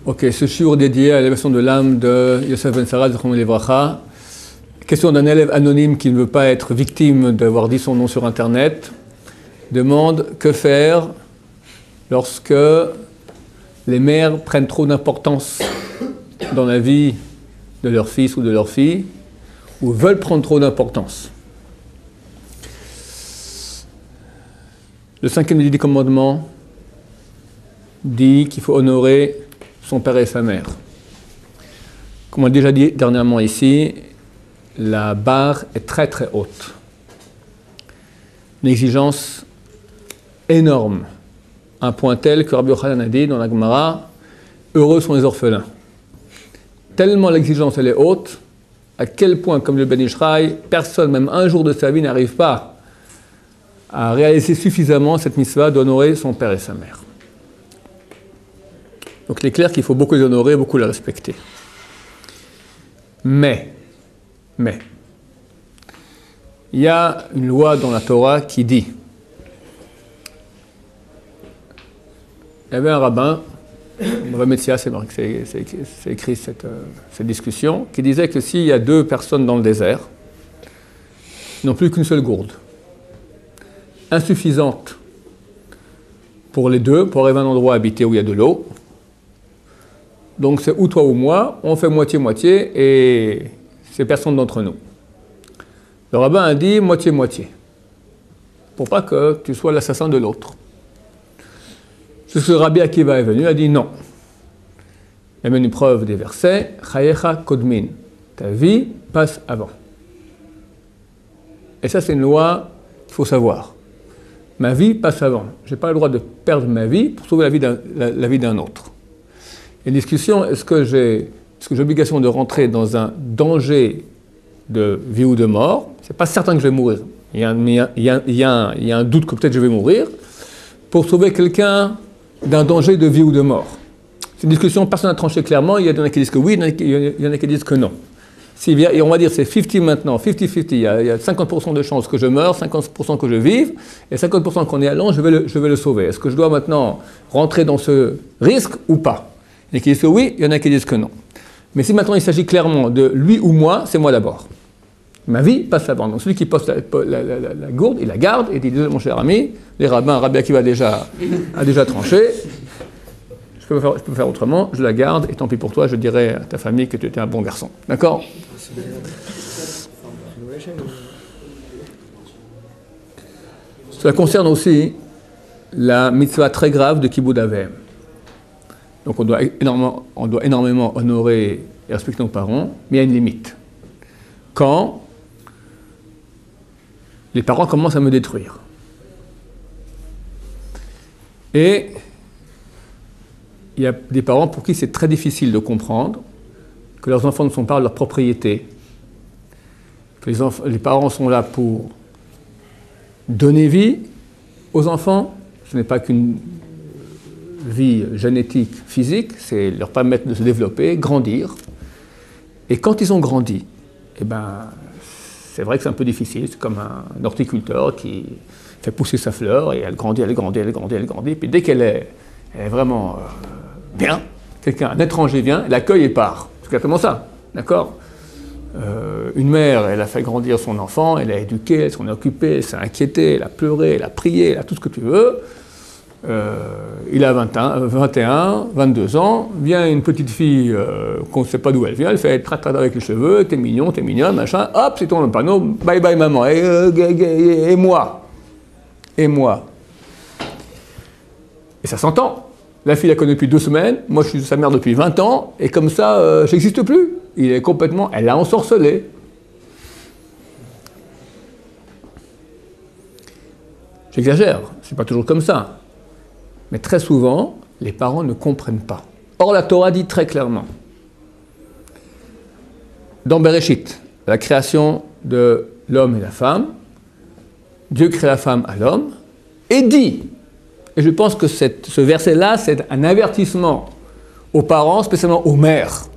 Ok, ce shiur dédié à l'élévation de l'âme de Yosef Ben Sarah, Zichrono Livracha. Question d'un élève anonyme qui ne veut pas être victime d'avoir dit son nom sur Internet. Demande que faire lorsque les mères prennent trop d'importance dans la vie de leur fils ou de leur fille, ou veulent prendre trop d'importance. Le 5e des 10 commandements dit qu'il faut honorer son père et sa mère. Comme on a déjà dit dernièrement ici, la barre est très très haute. Une exigence énorme. Un point tel que Rabbi Yochanan a dit dans la Gemara, heureux sont les orphelins. Tellement l'exigence elle est haute, à quel point, comme le Ben Ishraï, personne, même un jour de sa vie, n'arrive pas à réaliser suffisamment cette mitzvah d'honorer son père et sa mère. Donc il est clair qu'il faut beaucoup les honorer, beaucoup les respecter. Mais, il y a une loi dans la Torah qui dit, il y avait un rabbin, Metzia, c'est écrit cette discussion, qui disait que s'il y a 2 personnes dans le désert, ils n'ont plus qu'une seule gourde, insuffisante pour les 2, pour arriver à un endroit habité où il y a de l'eau. Donc c'est ou toi ou moi, on fait moitié-moitié et c'est personne d'entre nous. Le rabbin a dit moitié-moitié, pour pas que tu sois l'assassin de l'autre. C'est ce que Rabbi Akiva est venu, il a dit non. Il amène une preuve des versets, Chayecha Kodmin, ta vie passe avant. Et ça c'est une loi qu'il faut savoir. Ma vie passe avant. Je n'ai pas le droit de perdre ma vie pour sauver la vie d'un autre. Et discussion, est-ce que j'ai l'obligation de rentrer dans un danger de vie ou de mort? C'est pas certain que je vais mourir. Il y a un doute que peut-être je vais mourir pour sauver quelqu'un d'un danger de vie ou de mort. C'est une discussion, personne n'a tranché clairement. Il y en a qui disent que oui, il y en a qui disent que non. Et on va dire c'est 50 maintenant, 50-50. Il y a 50% de chances que je meure, 50% que je vive, et 50% qu'on est allant, je vais le sauver. Est-ce que je dois maintenant rentrer dans ce risque ou pas? Il y en a qui disent que oui, il y en a qui disent que non. Mais si maintenant il s'agit clairement de lui ou moi, c'est moi d'abord. Ma vie passe avant. Donc celui qui pose la gourde, il la garde et dit, désolé mon cher ami, les rabbins, Rabbi Akiva a déjà tranché, je peux faire autrement, je la garde et tant pis pour toi, je dirai à ta famille que tu étais un bon garçon. D'accord? Cela concerne aussi la mitzvah très grave de Kibud Avim. Donc on doit énormément honorer et respecter nos parents, mais il y a une limite. Quand les parents commencent à me détruire. Et il y a des parents pour qui c'est très difficile de comprendre que leurs enfants ne sont pas leur propriété, que les parents sont là pour donner vie aux enfants. Ce n'est pas qu'une vie génétique, physique, c'est leur permettre de se développer, grandir. Et quand ils ont grandi, eh ben, c'est vrai que c'est un peu difficile, c'est comme un horticulteur qui fait pousser sa fleur et elle grandit, et puis dès qu'elle est vraiment bien, un étranger vient, elle l'accueille et part. C'est exactement ça, d'accord? Une mère, elle a fait grandir son enfant, elle l'a éduqué, elle s'en est occupée, elle s'est inquiétée, elle a pleuré, elle a prié, elle a tout ce que tu veux. Il a 21, 22 ans, vient une petite fille qu'on ne sait pas d'où elle vient, elle fait traite avec les cheveux, t'es mignon, t'es mignonne, machin, hop, c'est ton panneau, bye bye maman, et moi. Et moi. Et ça s'entend. La fille la connaît depuis 2 semaines, moi je suis sa mère depuis 20 ans, et comme ça, j'existe plus. Elle l'a ensorcelé. J'exagère, c'est pas toujours comme ça. Mais très souvent, les parents ne comprennent pas. Or, la Torah dit très clairement, dans Bereshit, la création de l'homme et la femme, Dieu crée la femme à l'homme, et dit, et je pense que ce verset-là, c'est un avertissement aux parents, spécialement aux mères.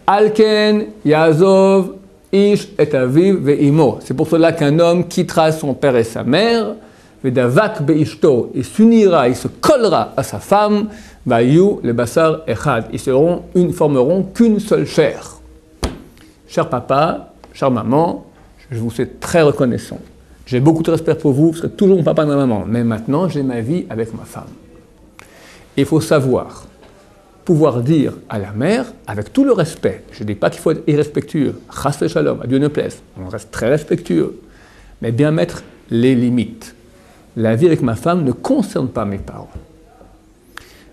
Alken, Yazov, Ish et Aviv ve'imo. C'est pour cela qu'un homme quittera son père et sa mère, Vedavak beishto, il s'unira, il se collera à sa femme, vayu le basar echad, ils formeront qu'une seule chair. Cher papa, chère maman, je vous suis très reconnaissant. J'ai beaucoup de respect pour vous, vous serez toujours mon papa et ma maman, mais maintenant j'ai ma vie avec ma femme. Il faut savoir, pouvoir dire à la mère, avec tout le respect, je ne dis pas qu'il faut être irrespectueux, chas shalom, à Dieu ne plaise, on reste très respectueux, mais bien mettre les limites. La vie avec ma femme ne concerne pas mes parents.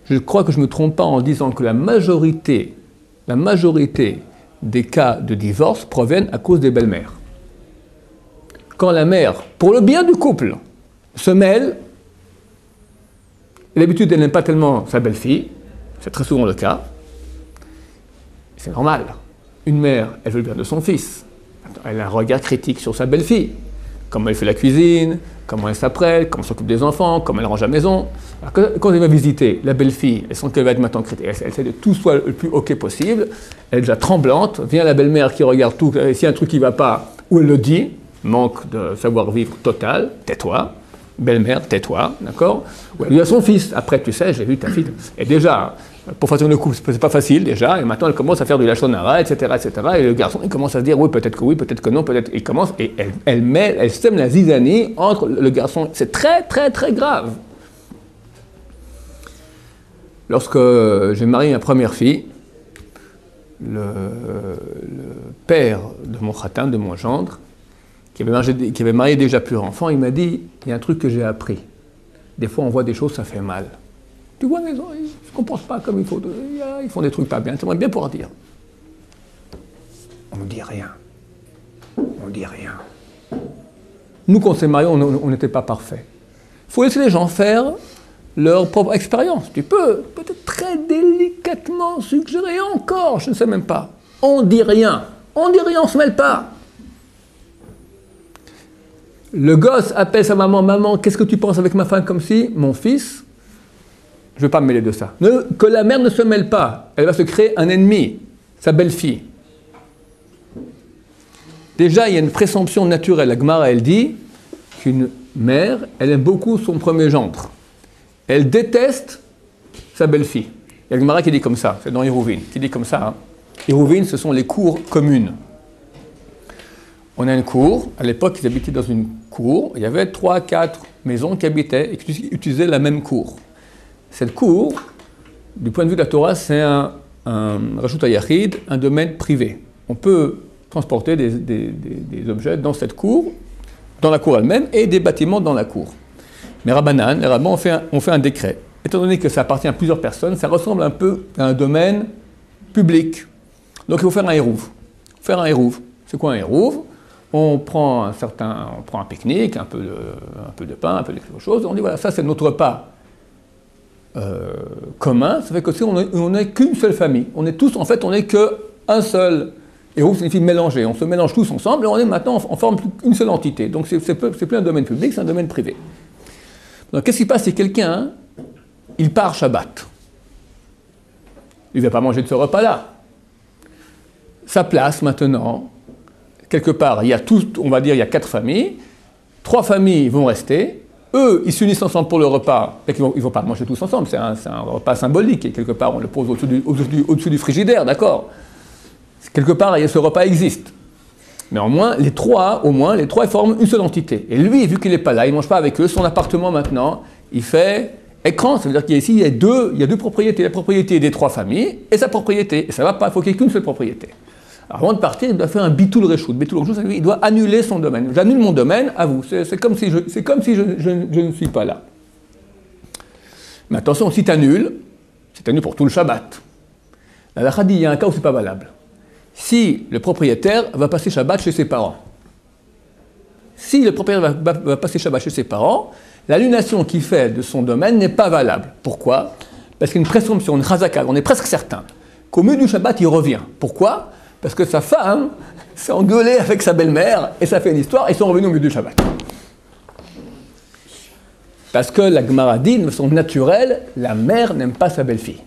Je crois que je ne me trompe pas en disant que la majorité des cas de divorce proviennent à cause des belles-mères. Quand la mère, pour le bien du couple, se mêle, d'habitude elle n'aime pas tellement sa belle-fille, c'est très souvent le cas, c'est normal. Une mère, elle veut le bien de son fils, elle a un regard critique sur sa belle-fille, comment elle fait la cuisine, comment elle s'apprête, comment elle s'occupe des enfants, comment elle range la maison. Alors, quand elle va visiter la belle-fille, elle sent qu'elle va être maintenant critique, elle essaie de tout soit le plus ok possible, elle est déjà tremblante, vient la belle-mère qui regarde tout, s'il y a un truc qui ne va pas, ou elle le dit, manque de savoir-vivre total, tais-toi, belle-mère, tais-toi, d'accord? Ou elle lui a son fils, après tu sais, j'ai vu ta fille, et déjà, pour façonner le couple, c'est pas facile déjà, et maintenant elle commence à faire du lachon hara, etc., et le garçon, il commence à se dire, oui, peut-être que non, peut-être, il commence, et elle sème la zizanie entre le garçon, c'est très, très, très grave. Lorsque j'ai marié ma première fille, le père de mon khatam, de mon gendre, qui avait marié déjà plusieurs enfants, il m'a dit, il y a un truc que j'ai appris. Des fois, on voit des choses, ça fait mal. Tu vois, les gens, ils ne se comportent pas comme il faut. Ils font des trucs pas bien. J'aimerais bien pouvoir dire. On ne dit rien. On ne dit rien. Nous, quand on s'est mariés, on n'était pas parfaits. Il faut laisser les gens faire leur propre expérience. Tu peux peut-être très délicatement suggérer encore, je ne sais même pas. On ne dit rien. On ne dit rien, on ne se mêle pas. Le gosse appelle sa maman, « Maman, qu'est-ce que tu penses avec ma femme comme si, mon fils, je ne vais pas me mêler de ça. » Que la mère ne se mêle pas, elle va se créer un ennemi, sa belle-fille. Déjà, il y a une présomption naturelle. La Gemara, elle dit qu'une mère, elle aime beaucoup son premier gendre. Elle déteste sa belle-fille. Il y a la Gemara qui dit comme ça, c'est dans Hérouvine, qui dit comme ça. Hein. Hérouvine, ce sont les cours communes. On a une cour, à l'époque, ils habitaient dans une cour, il y avait 3-4 maisons qui habitaient et qui utilisaient la même cour. Cette cour, du point de vue de la Torah, c'est un Rashut HaYachid, un domaine privé. On peut transporter des objets dans cette cour, dans la cour elle-même, et des bâtiments dans la cour. Mais Rabbanan, les rabbins ont fait un décret. Étant donné que ça appartient à plusieurs personnes, ça ressemble un peu à un domaine public. Donc il faut faire un hérouv. Faire un hérouv. C'est quoi un hérouv? On prend un pique-nique, un peu de pain, un peu de quelque chose, on dit voilà, ça c'est notre repas commun, ça fait que si on n'est qu'une seule famille, on est tous, en fait, on n'est qu'un seul. Et ça signifie mélanger, on se mélange tous ensemble et on forme une seule entité. Donc c'est plus un domaine public, c'est un domaine privé. Donc qu'est-ce qui se passe si quelqu'un, il part Shabbat? Il ne va pas manger de ce repas-là. Sa place maintenant, quelque part, il y a on va dire, il y a 4 familles, 3 familles vont rester, eux, ils s'unissent ensemble pour le repas, et ils ne vont pas manger tous ensemble, c'est un repas symbolique, et quelque part, on le pose au-dessus du frigidaire, d'accord? Quelque part, ce repas existe. Mais au moins, les trois, ils forment une seule entité. Et lui, vu qu'il n'est pas là, il ne mange pas avec eux, son appartement maintenant, il fait écran, ça veut dire qu'il y a deux propriétés, la propriété des 3 familles, et sa propriété, et ça ne va pas, il faut qu'il n'y ait qu'une seule propriété. Alors, avant de partir, il doit faire un bitul reshout. Bitul reshout, il doit annuler son domaine. J'annule mon domaine à vous. C'est comme si je ne suis pas là. Mais attention, si tu annules, c'est pour tout le Shabbat. La halakha dit, il y a un cas où ce n'est pas valable. Si le propriétaire va passer Shabbat chez ses parents. Si le propriétaire va passer Shabbat chez ses parents, l'annulation qu'il fait de son domaine n'est pas valable. Pourquoi? Parce qu'il y a une présomption, une chazaka, on est presque certain qu'au milieu du Shabbat, il revient. Pourquoi? Parce que sa femme s'est engueulée avec sa belle-mère et ça fait une histoire et ils sont revenus au milieu du Shabbat. Parce que la Gemara dit, de façon naturelle, la mère n'aime pas sa belle-fille.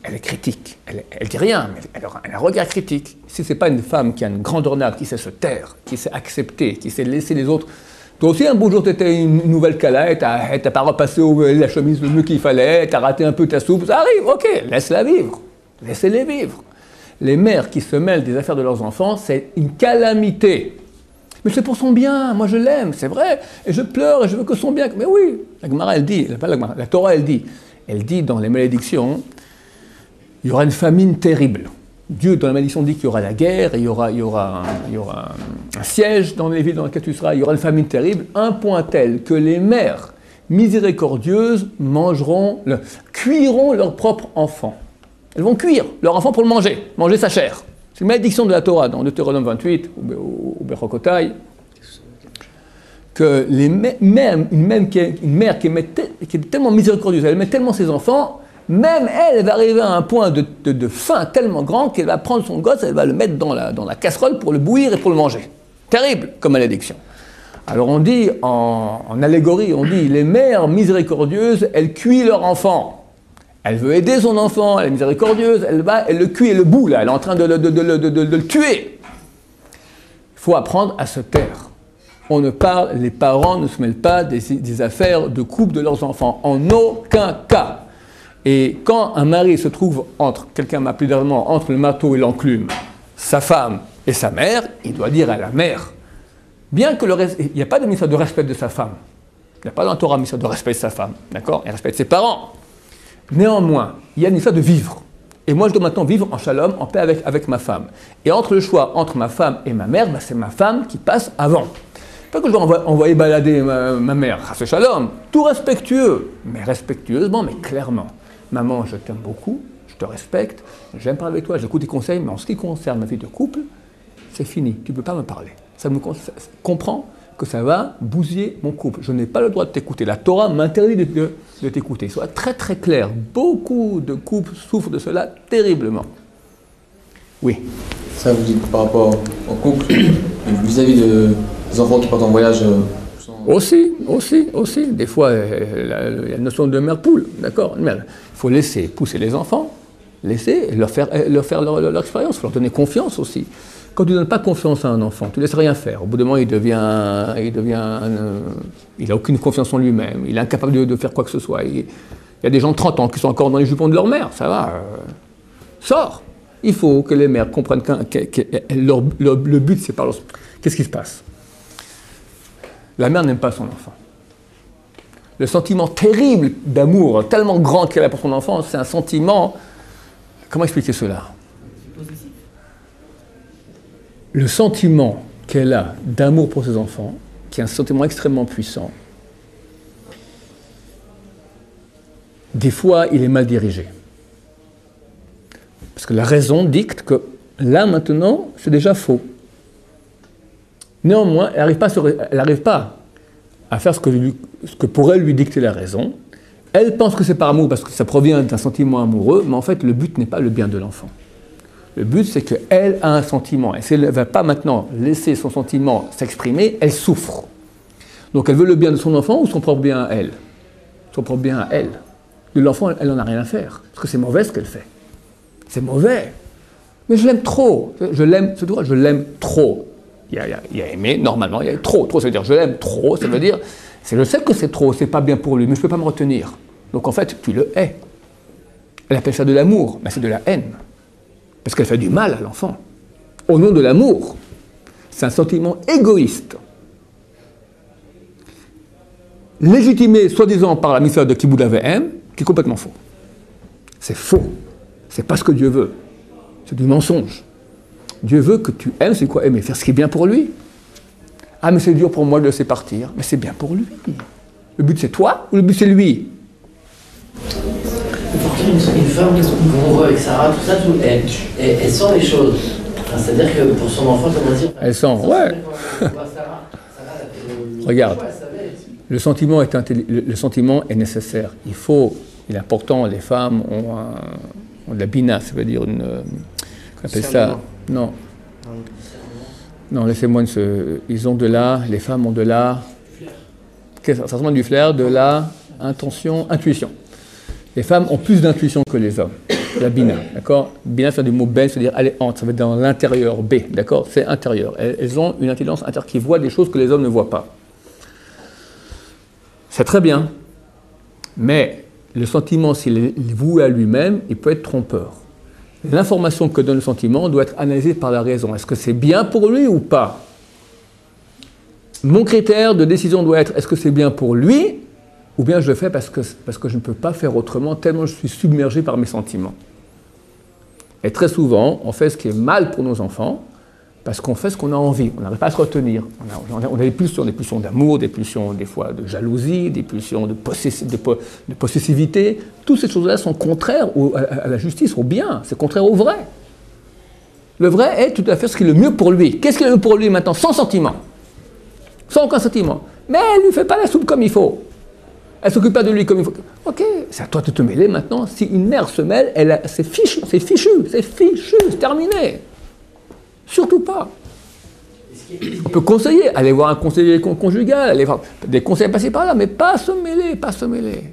Elle est critique, elle dit rien, mais elle a un regard critique. Si ce n'est pas une femme qui a une grande ornade, qui sait se taire, qui sait accepter, qui sait laisser les autres Toi aussi, un beau jour, tu étais une nouvelle cala et tu n'as pas repassé la chemise le mieux qu'il fallait, tu as raté un peu ta soupe, ça arrive, ok, laisse-la vivre, laissez-les vivre. Les mères qui se mêlent des affaires de leurs enfants, c'est une calamité. Mais c'est pour son bien, moi je l'aime, c'est vrai, et je pleure et je veux que son bien. Mais oui, la Gemara, elle dit, pas la Gemara, la Torah, elle dit dans les malédictions, il y aura une famine terrible. Dieu, dans la malédiction, dit qu'il y aura la guerre, il y aura un siège dans les villes dans lesquelles tu seras, il y aura une famine terrible, un point tel que les mères miséricordieuses cuiront leurs propres enfants. Elles vont cuire leur enfant pour le manger sa chair. C'est une malédiction de la Torah, dans Deutéronome 28, ou Bechokotai, que une mère qui est tellement miséricordieuse, elle met tellement ses enfants, même elle va arriver à un point de faim tellement grand qu'elle va prendre son gosse, elle va le mettre dans la casserole pour le bouillir et pour le manger. Terrible comme malédiction. Alors on dit, en allégorie, on dit, les mères miséricordieuses, elles cuisent leur enfant. Elle veut aider son enfant, elle est miséricordieuse, elle le cuit et le bout, là, elle est en train de le tuer. Il faut apprendre à se taire. Les parents ne se mêlent pas des affaires de couple de leurs enfants, en aucun cas. Et quand un mari se trouve quelqu'un m'a appelé dernièrement, entre le marteau et l'enclume, sa femme et sa mère, il doit dire à la mère, bien que il n'y a pas de mission de respect de sa femme, il n'y a pas dans la Torah mission de respect de sa femme, d'accord? Il respecte ses parents. Néanmoins, il y a une histoire de vivre. Et moi, je dois maintenant vivre en shalom, en paix avec ma femme. Et le choix entre ma femme et ma mère, c'est ma femme qui passe avant. Pas que je dois envoyer balader ma mère, c'est shalom, tout respectueux, mais respectueusement, mais clairement. Maman, je t'aime beaucoup, je te respecte, j'aime parler avec toi, j'écoute tes conseils, mais en ce qui concerne ma vie de couple, c'est fini, tu ne peux pas me parler. Comprends que ça va bousiller mon couple. Je n'ai pas le droit de t'écouter. La Torah m'interdit de t'écouter. Soit très très clair. Beaucoup de couples souffrent de cela terriblement. Oui. Ça vous dites par rapport au couple, vis-à-vis des enfants qui partent en voyage Aussi. Des fois, il y a la notion de mère-poule, d'accord? Il faut laisser pousser les enfants, leur faire leur expérience, il faut leur donner confiance aussi. Quand tu ne donnes pas confiance à un enfant, tu ne laisses rien faire. Au bout d'un moment, il n'a aucune confiance en lui-même, il est incapable de faire quoi que ce soit. Il y a des gens de 30 ans qui sont encore dans les jupons de leur mère, ça va, sors. Il faut que les mères comprennent que le but, c'est par qu'est-ce qui se passe? La mère n'aime pas son enfant. Le sentiment terrible d'amour, tellement grand qu'elle a pour son enfant, c'est un sentiment... Comment expliquer cela? Le sentiment qu'elle a d'amour pour ses enfants, qui est un sentiment extrêmement puissant, des fois, il est mal dirigé. Parce que la raison dicte que là, maintenant, c'est déjà faux. Néanmoins, elle n'arrive pas à faire ce que pourrait lui dicter la raison. Elle pense que c'est par amour, parce que ça provient d'un sentiment amoureux, mais en fait, le but n'est pas le bien de l'enfant. Le but, c'est qu'elle a un sentiment. Et si elle ne va pas maintenant laisser son sentiment s'exprimer, elle souffre. Donc elle veut le bien de son enfant ou son propre bien à elle? Son propre bien à elle. De l'enfant, elle n'en a rien à faire. Parce que c'est mauvais ce qu'elle fait. C'est mauvais. Mais je l'aime trop. Je l'aime trop. Il y a aimé, normalement, il y a trop. Trop, ça veut dire je l'aime trop. Ça veut dire, je sais que c'est trop, c'est pas bien pour lui, mais je ne peux pas me retenir. Donc en fait, tu le hais. Elle appelle ça de l'amour, mais c'est de la haine. Parce qu'elle fait du mal à l'enfant. Au nom de l'amour. C'est un sentiment égoïste. Légitimé, soi-disant, par la mitzvah de Kibud Avehem, qui est complètement faux. C'est faux. C'est pas ce que Dieu veut. C'est du mensonge. Dieu veut que tu aimes, c'est quoi aimer? Faire ce qui est bien pour lui. Ah, mais c'est dur pour moi de le laisser partir. Mais c'est bien pour lui. Le but, c'est toi ou le but, c'est lui? Une femme qu'on voit avec Sarah, tout ça, elle sent les choses. Enfin, c'est-à-dire que pour son enfant, comment dire? Elle sent, ouais. Regarde, le sentiment est nécessaire. Il est important, les femmes ont de la bina, ça veut dire une... Qu'on appelle ça? Non. Non, laissez-moi ils ont de la... Les femmes ont de la... Ça ressemble à du flair, de la intuition. Les femmes ont plus d'intuition que les hommes. La bina, d'accord? Bina, c'est du mot ben, c'est-à-dire aller entre, ça veut dire dans l'intérieur, b, d'accord? C'est intérieur. Elles ont une intelligence intérieure qui voit des choses que les hommes ne voient pas. C'est très bien. Mais le sentiment, s'il est voué à lui-même, il peut être trompeur. L'information que donne le sentiment doit être analysée par la raison. Est-ce que c'est bien pour lui ou pas? Mon critère de décision doit être, est-ce que c'est bien pour lui, ou bien je le fais parce que je ne peux pas faire autrement, tellement je suis submergé par mes sentiments. Et très souvent, on fait ce qui est mal pour nos enfants, parce qu'on fait ce qu'on a envie, on n'arrive pas à se retenir. On a des pulsions d'amour, des pulsions des fois de jalousie, des pulsions de possessivité. Toutes ces choses-là sont contraires à la justice, au bien, c'est contraire au vrai. Le vrai est tout à fait ce qui est le mieux pour lui. Qu'est-ce qui est le mieux pour lui maintenant? Sans sentiment. Sans aucun sentiment. Mais elle ne lui fait pas la soupe comme il faut. Elle ne s'occupe pas de lui comme il faut. Ok, c'est à toi de te mêler maintenant. Si une mère se mêle, c'est fichu, c'est terminé. Surtout pas. On peut conseiller, aller voir un conseiller conjugal, aller voir des conseils passés par là, mais pas se mêler, pas se mêler.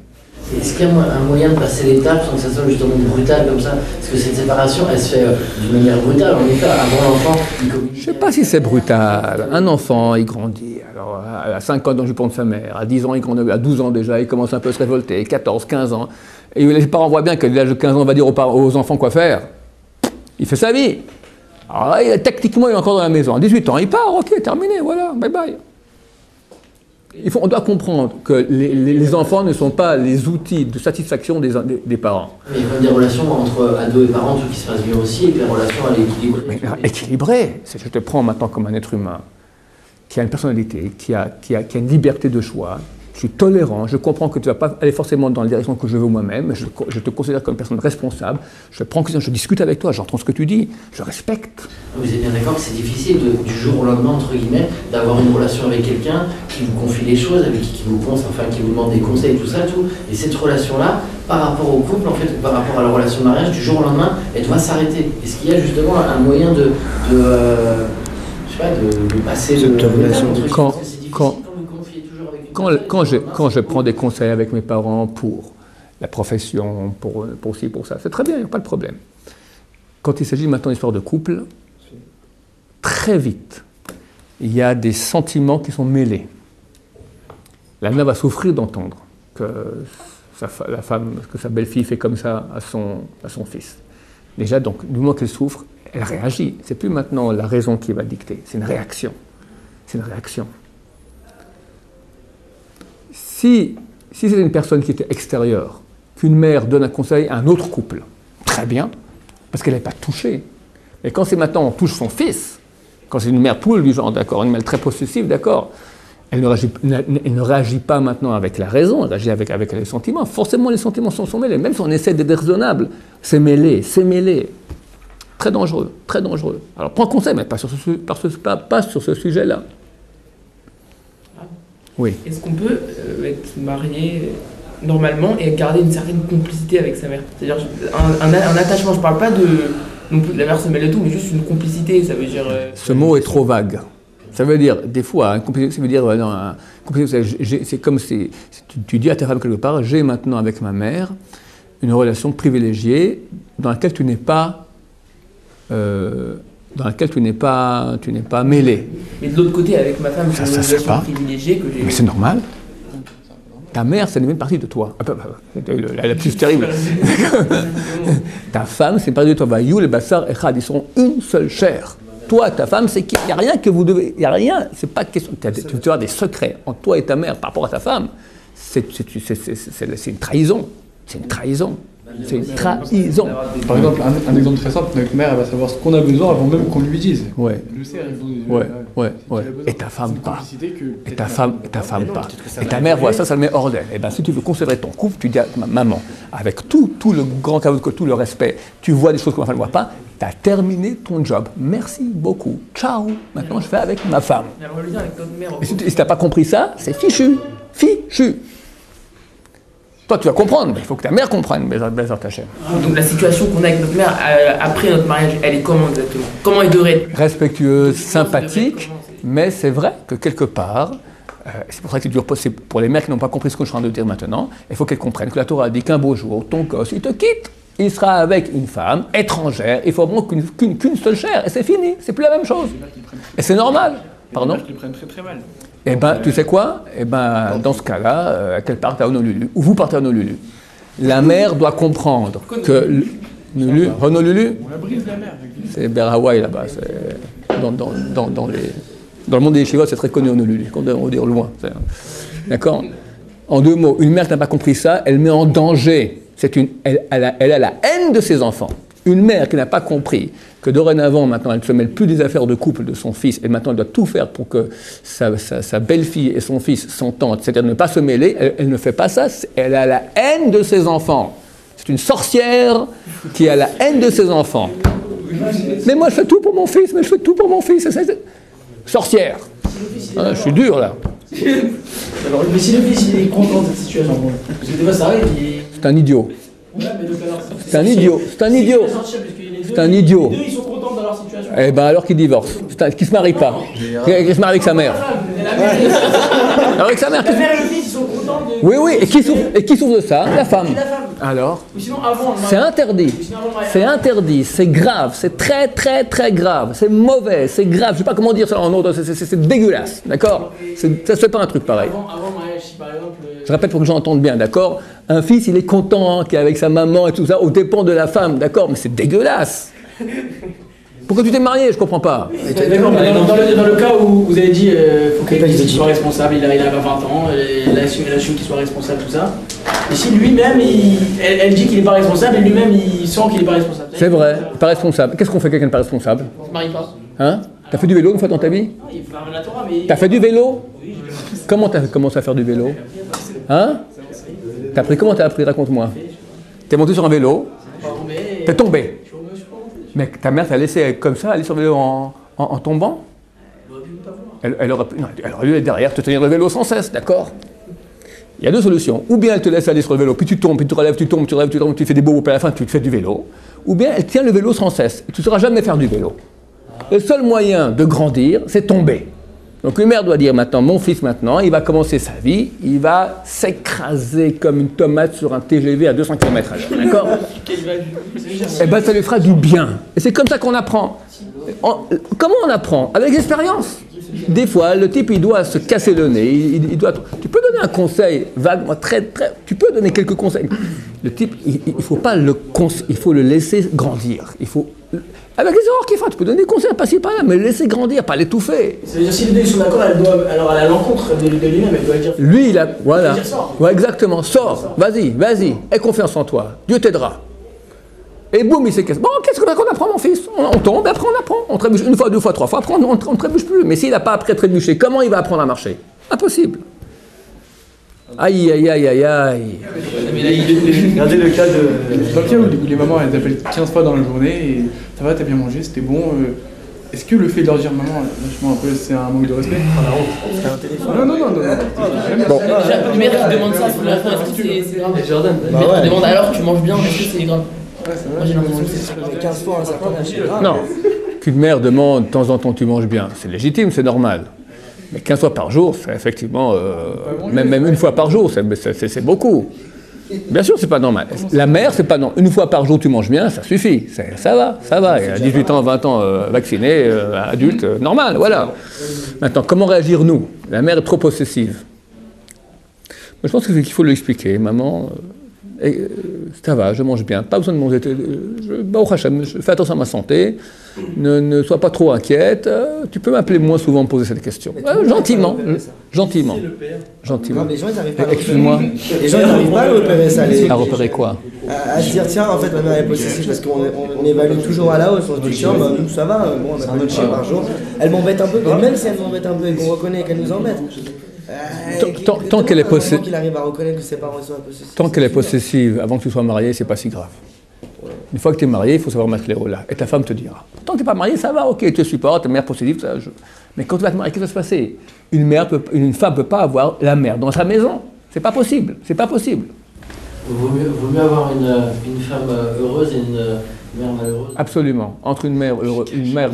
Est-ce qu'il y a un moyen de passer l'étape sans que ça soit justement brutal comme ça? Parce que cette séparation, elle se fait d'une manière brutale. En effet, avant l'enfant, il communique. Je ne sais pas si c'est brutal. Un enfant, il grandit. Alors, à 5 ans, dans le jupon de sa mère. À 10 ans, il grandit. À 12 ans déjà, il commence un peu à se révolter. 14, 15 ans. Et les parents voient bien qu'à l'âge de 15 ans, on va dire aux enfants quoi faire. Il fait sa vie. Alors là, techniquement, il est encore dans la maison. À 18 ans, il part. Ok, terminé, voilà, bye bye. On doit comprendre que les enfants ne sont pas les outils de satisfaction des parents. Mais il y a des relations entre ados et parents qui se passent bien aussi, et puis la relation elle est équilibrée. Équilibrée, je te prends maintenant comme un être humain qui a une personnalité, qui a une liberté de choix. Je suis tolérant, je comprends que tu ne vas pas aller forcément dans la direction que je veux moi-même, mais je te considère comme une personne responsable, je prends je discute avec toi, j'entends ce que tu dis, je respecte. Vous êtes bien d'accord que c'est difficile du jour au lendemain, entre guillemets, d'avoir une relation avec quelqu'un qui vous confie les choses, avec qui vous pense, enfin qui vous demande des conseils, tout ça, tout. Et cette relation-là, par rapport au couple, en fait, par rapport à la relation de mariage, du jour au lendemain, elle doit s'arrêter. Est-ce qu'il y a justement un moyen de passer cette relation Quand je prends des conseils avec mes parents pour la profession, pour ci, pour ça, c'est très bien, il n'y a pas de problème. Quand il s'agit maintenant d'histoire de couple, très vite, il y a des sentiments qui sont mêlés. La mère va souffrir d'entendre que sa belle-fille fait comme ça à son fils. Déjà, donc, du moment qu'elle souffre, elle réagit. C'est plus maintenant la raison qui va dicter, c'est une réaction. C'est une réaction. Si c'était une personne qui était extérieure, qu'une mère donne un conseil à un autre couple, très bien, parce qu'elle n'est pas touchée. Mais quand c'est maintenant on touche son fils, quand c'est une mère poule du genre, d'accord, une mère très possessive, d'accord, elle ne réagit pas maintenant avec la raison, elle réagit avec les sentiments. Forcément, les sentiments sont mêlés, même si on essaie d'être raisonnable, c'est mêlé, c'est mêlé. Très dangereux, très dangereux. Alors prends conseil, mais pas sur ce sujet-là. Oui. Est-ce qu'on peut être marié normalement et garder une certaine complicité avec sa mère? C'est-à-dire un attachement, je ne parle pas non plus de la mère se mêle de tout, mais juste une complicité, ça veut dire... Ce mot est trop vague. Ça veut dire, des fois, une complicité, ça veut dire, c'est comme si tu dis à ta femme quelque part, j'ai maintenant avec ma mère une relation privilégiée dans laquelle tu n'es pas... tu n'es pas mêlé. Mais de l'autre côté, avec ma femme, c'est une relation privilégiée que j'ai... Mais c'est normal. Ta mère, c'est une partie de toi. La plus terrible. Ta femme, c'est une partie de toi. Bayou, le bassar, echad, ils sont une seule chair. Toi et ta femme, c'est qu'il n'y a rien que vous devez... Il n'y a rien, c'est pas question... Tu as des secrets entre toi et ta mère par rapport à ta femme. C'est une trahison. C'est une trahison. C'est une trahison. Par exemple, un exemple très simple, notre mère, elle va savoir ce qu'on a besoin avant même qu'on lui dise. Ouais. Elle le sait, Ouais. Et ta femme pas. Et ta femme pas. Et ta mère voit ça, ça le met hors d'elle. Et bien, si tu veux conserver ton couple, tu dis à maman, avec tout le grand cadeau, tout le respect, tu vois des choses que ma femme ne voit pas, tu as terminé ton job. Merci beaucoup. Ciao. Maintenant, je fais avec ma femme. Et si tu n'as pas compris ça, c'est fichu. Fichu. Toi, tu vas comprendre, mais il faut que ta mère comprenne, Bézard Tachem. Donc la situation qu'on a avec notre mère après notre mariage, elle est comment exactement? Comment elle devrait être? Respectueuse, sympathique, mais c'est vrai que quelque part, c'est pour ça que c'est dur pour les mères qui n'ont pas compris ce que je suis en train de dire maintenant, il faut qu'elles comprennent que la Torah dit qu'un beau jour, ton gosse, il te quitte, il sera avec une femme étrangère, il faut vraiment qu'une seule chair, et c'est fini, c'est plus la même chose. Et c'est normal. Pardon? Ils le prennent très très mal. Eh ben, tu sais quoi? Eh ben, dans ce cas-là, qu'elle parte à Honolulu, ou vous partez à Honolulu. La mère doit comprendre que Honolulu, On la brise la mère. c'est vers Hawaï là-bas. Dans le monde des yeshivot, c'est très connu Honolulu. On va dire loin. D'accord? En deux mots, une mère qui n'a pas compris ça, elle met en danger. Elle a la haine de ses enfants. Une mère qui n'a pas compris que dorénavant, maintenant, elle ne se mêle plus des affaires de couple de son fils, et maintenant elle doit tout faire pour que sa belle-fille et son fils s'entendent, c'est-à-dire ne pas se mêler, elle ne fait pas ça, elle a la haine de ses enfants. C'est une sorcière qui a la haine de ses enfants. Mais moi je fais tout pour mon fils, Sorcière. Je suis dur là. Alors, mais si le fils il est content de cette situation, bon, parce que des fois ça arrive, C'est un idiot. Ouais, mais donc alors, C'est un idiot. C'est un idiot. C'est un idiot. Les deux ils sont contents dans leur situation. Eh ben alors qu'il divorce, qu'il se marie pas, qu'il se marie avec sa mère. Avec sa mère. La mère et le fils ils sont contents de. Oui, et qui souffre de ça? La femme. La femme. Alors? Ou sinon avant. C'est interdit. C'est interdit, c'est grave, c'est très très très grave, c'est mauvais, c'est grave, je sais pas comment dire ça en autre, c'est dégueulasse, d'accord? Ça se fait pas un truc pareil. Avant le mariage, si par exemple. Je répète pour que j'entende bien, d'accord? Un fils, il est content qu'il est avec sa maman et tout ça, aux dépens de la femme, d'accord? Mais c'est dégueulasse. Pourquoi tu t'es marié? Je comprends pas. D'accord, mais dans le cas où vous avez dit faut qu'il soit responsable, il a 20 ans, elle assume qu'il soit responsable, tout ça. Et si lui-même, elle dit qu'il n'est pas responsable, et lui-même il sent qu'il n'est pas responsable. C'est vrai, pas responsable. Qu'est-ce qu'on fait quelqu'un de pas responsable? On se marie pas. Hein? T'as fait du vélo une fois dans ta vie? Non, il parle de la Torah, mais. T'as fait du vélo? Comment t'as commencé à faire du vélo? Hein? Comment t'as appris? Raconte-moi. T'es monté sur un vélo, t'es tombé. Mais ta mère t'a laissé comme ça aller sur le vélo en tombant? Elle aurait dû être derrière, te tenir le vélo sans cesse, d'accord? Il y a deux solutions. Ou bien elle te laisse aller sur le vélo, puis tu tombes, puis tu relèves, tu tombes, tu fais des bobos, puis à la fin tu te fais du vélo. Ou bien elle tient le vélo sans cesse. Tu ne sauras jamais faire du vélo. Le seul moyen de grandir, c'est tomber. Donc une mère doit dire maintenant, mon fils maintenant, il va commencer sa vie, il va s'écraser comme une tomate sur un TGV à 200 km/h, d'accord? Eh bien ça lui fera du bien. Et c'est comme ça qu'on apprend. Comment on apprend? Avec l'expérience. Des fois, le type, il doit se casser le nez, tu peux donner un conseil vague, tu peux donner quelques conseils. Le type, il faut le laisser grandir. Avec les erreurs qu'il fait, tu peux donner des conseils, pas ci, pas là, mais le laisser grandir, pas l'étouffer. C'est-à-dire, si les deux sont d'accord, elle est à l'encontre de lui-même, elle doit dire. Lui, voilà. Ouais, exactement, sors, vas-y, aie confiance en toi, Dieu t'aidera. Et boum, il s'est cassé. Bon, qu'est-ce qu'on apprend, mon fils? On tombe, et après on apprend. On trébuche une fois, deux fois, trois fois, après on ne trébuche plus. Mais s'il n'a pas appris à trébucher, comment il va apprendre à marcher? Impossible. Aïe. Regardez le cas de. Pas bien où les mamans elles appellent 15 fois dans la journée et ça va, t'as bien mangé, c'était bon. Est-ce que le fait de leur dire maman, franchement, un peu, c'est un manque de respect? Non. Bon. Déjà, une mère qui demande ça, est-ce que c'est grave? Jordan. Une mère qui demande alors tu manges bien, est-ce que c'est grave? Ouais, c'est vrai. Moi j'ai l'impression que c'est 15 fois un certain âge, c'est grave. Non. Qu'une mère demande de temps en temps tu manges bien, c'est légitime, c'est normal. Mais 15 fois par jour, c'est effectivement. Même une fois par jour, c'est beaucoup. Bien sûr, c'est pas normal. La mère, c'est pas non. Une fois par jour, tu manges bien, ça suffit. Ça va. Et à 18 ans, 20 ans, vacciné, adulte, normal, voilà. Maintenant, comment réagir nous? La mère est trop possessive. Moi, je pense qu'il faut lui expliquer. Maman, ça va, je mange bien. Pas besoin de manger. Je fais attention à ma santé. Ne sois pas trop inquiète. Tu peux m'appeler moins souvent pour poser cette question. Gentiment. Non, les gens, ils n'arrivent pas à Excuse-moi. Les gens, ils n'arrivent pas à repérer ça. À repérer quoi? À se dire, tiens, en fait, ma mère est possessive parce qu'on évalue toujours à la hausse. On se dit, tiens, bah, nous, ça va, bon, on a pas de chien par jour. Elle m'embête un peu, mais même si elle m'embête un peu et qu'on reconnaît qu'elle nous embête. Tant qu'elle est possessive. Qu'il arrive à reconnaître que ses parents sont possessifs. Tant qu'elle est possessive, avant que tu sois marié, c'est pas si grave. Une fois que tu es marié, il faut savoir mettre les rôles là. Et ta femme te dira. Tant que tu n'es pas marié, ça va, ok, tu te supportes, ta mère possessive, ça. Mais quand tu vas te marier, qu'est-ce qui va se passer? Une femme ne peut pas avoir la mère dans sa maison. C'est pas possible. Vaut mieux avoir une femme heureuse et une mère malheureuse. Absolument. Entre une mère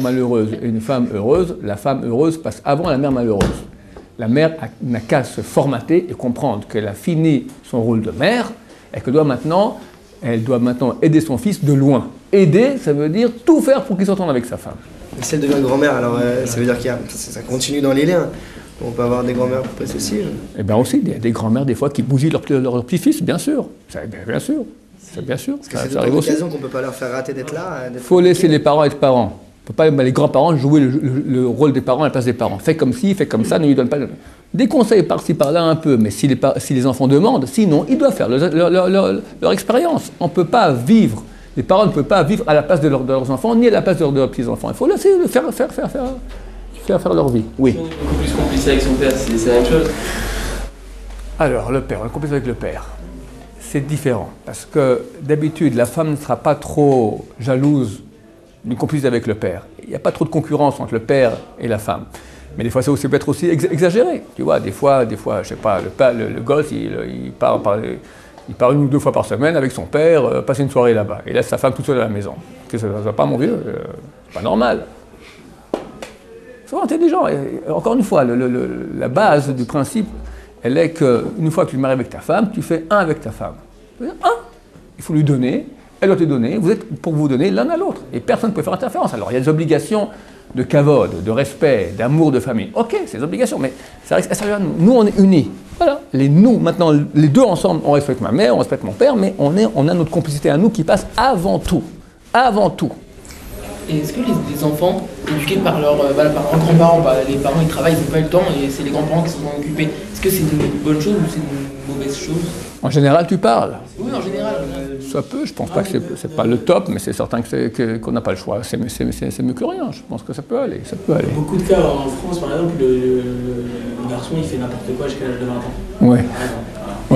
malheureuse et une femme heureuse, la femme heureuse passe avant la mère malheureuse. La mère n'a qu'à se formater et comprendre qu'elle a fini son rôle de mère et qu'elle doit maintenant aider son fils de loin. Aider, ça veut dire tout faire pour qu'il s'entende avec sa femme. Si elle devient grand-mère, alors ça veut dire qu'il y a, ça continue dans les liens. On peut avoir des grand-mères possessives. Eh bien aussi, des grand-mères des fois qui bousillent leur petit-fils, bien sûr. Bien sûr. C'est bien sûr. Parce que c'est une occasion qu'on ne peut pas leur faire rater d'être là. Il faut laisser les parents être parents. On ne peut pas les grands-parents jouer le rôle des parents à la place des parents. Fais comme ci, fais comme ça, ne lui donne pas des conseils par-ci par-là un peu, mais si les enfants demandent, sinon ils doivent faire leur expérience. On ne peut pas vivre, les parents ne peuvent pas vivre à la place de leurs enfants, ni à la place de leurs petits-enfants. Il faut laisser faire leur vie. Oui. On est beaucoup plus complice avec son père, c'est la même chose. Alors, le père, on est complice avec le père. C'est différent, parce que d'habitude, la femme ne sera pas trop jalouse d'une complicité avec le père. Il n'y a pas trop de concurrence entre le père et la femme. Mais des fois, ça peut être aussi exagéré. Tu vois, des fois, je sais pas, le gosse, il part 1 ou 2 fois par semaine avec son père, passer une soirée là-bas. Il laisse sa femme toute seule à la maison. Ça ne va pas, mon vieux, c'est pas normal. Sois intelligent. Et encore une fois, la base du principe, elle est qu'une fois que tu te maries avec ta femme, tu fais un avec ta femme. Il faut lui donner, elle doit te donner, vous êtes pour vous donner l'un à l'autre. Et personne ne peut faire interférence. Alors il y a des obligations de kavod, de respect, d'amour de famille. Ok, c'est des obligations, mais ça reste à nous. Nous, on est unis. Voilà. Maintenant, les deux ensemble, on respecte ma mère, on respecte mon père, mais on a notre complicité à nous qui passe avant tout. Avant tout. Et est-ce que les enfants, éduqués par leurs grands-parents, les parents ils travaillent, ils n'ont pas eu le temps et c'est les grands-parents qui sont occupés, est-ce que c'est une bonne chose ou c'est une mauvaise chose? En général, tu parles. Oui, en général. Ça peut, je pense pas que c'est pas le top, mais c'est certain qu'on n'a pas le choix. C'est mieux que rien, je pense que ça peut aller. Beaucoup de cas en France, par exemple, le garçon il fait n'importe quoi jusqu'à l'âge de 20 ans. Ouais.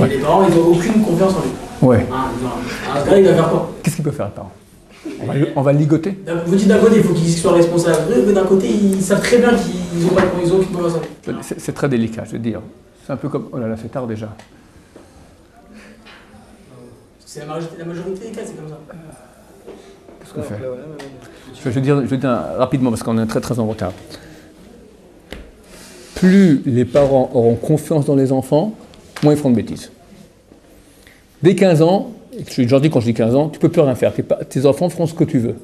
Et les parents ils n'ont aucune confiance en lui. Ouais. Un gars il va faire quoi? Qu'est-ce qu'il peut faire, le parent? On va le ligoter. Vous dites d'un côté, il faut qu'ils soient responsables, mais d'un côté, ils savent très bien qu'ils ont aucune confiance en lui. C'est très délicat, je veux dire. C'est un peu comme... Oh là là, c'est tard déjà. C'est la majorité des cas, c'est comme ça. Qu'est-ce qu'on fait? Je vais dire rapidement, parce qu'on est très très en retard. Plus les parents auront confiance dans les enfants, moins ils feront de bêtises. Dès 15 ans, je dis quand je dis 15 ans, tu ne peux plus rien faire. Tes enfants feront ce que tu veux.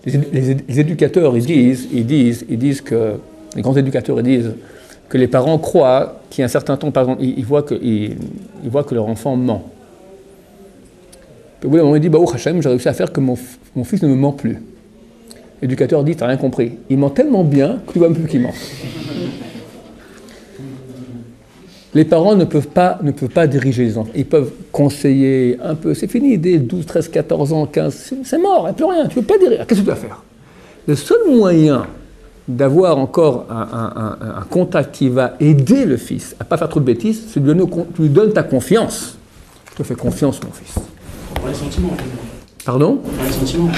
Les éducateurs, ils disent que... Les grands éducateurs, ils disent que les parents croient qu'il y a un certain temps, par exemple, ils voient que leur enfant ment. Au bout d'un moment, il dit, Baruch Hashem, j'ai réussi à faire que mon fils ne me ment plus. L'éducateur dit, t'as rien compris. Il ment tellement bien que tu vois même plus qu'il ment. Les parents ne peuvent pas diriger les enfants. Ils peuvent conseiller un peu. C'est fini, dès 12, 13, 14 ans, 15, c'est mort, il n'y a plus rien. Tu ne peux pas diriger. Qu'est-ce que tu dois faire? Le seul moyen d'avoir encore un contact qui va aider le fils à ne pas faire trop de bêtises, c'est de tu lui donnes ta confiance. Je te fais confiance, mon fils. Pour les sentiments. Pardon? Pour les sentiments.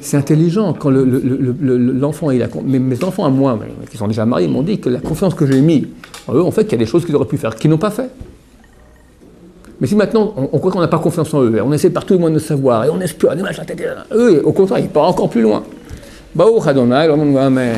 C'est intelligent quand l'enfant il a... Mes enfants à moi, qui sont déjà mariés, m'ont dit que la confiance que j'ai mise en eux, en fait, qu'il y a des choses qu'ils auraient pu faire, qu'ils n'ont pas fait. Mais si maintenant, on croit qu'on n'a pas confiance en eux, et on essaie par tous les moyens de savoir, et on espionne, eux, au contraire, ils partent encore plus loin. Baruch Adonai, Amen.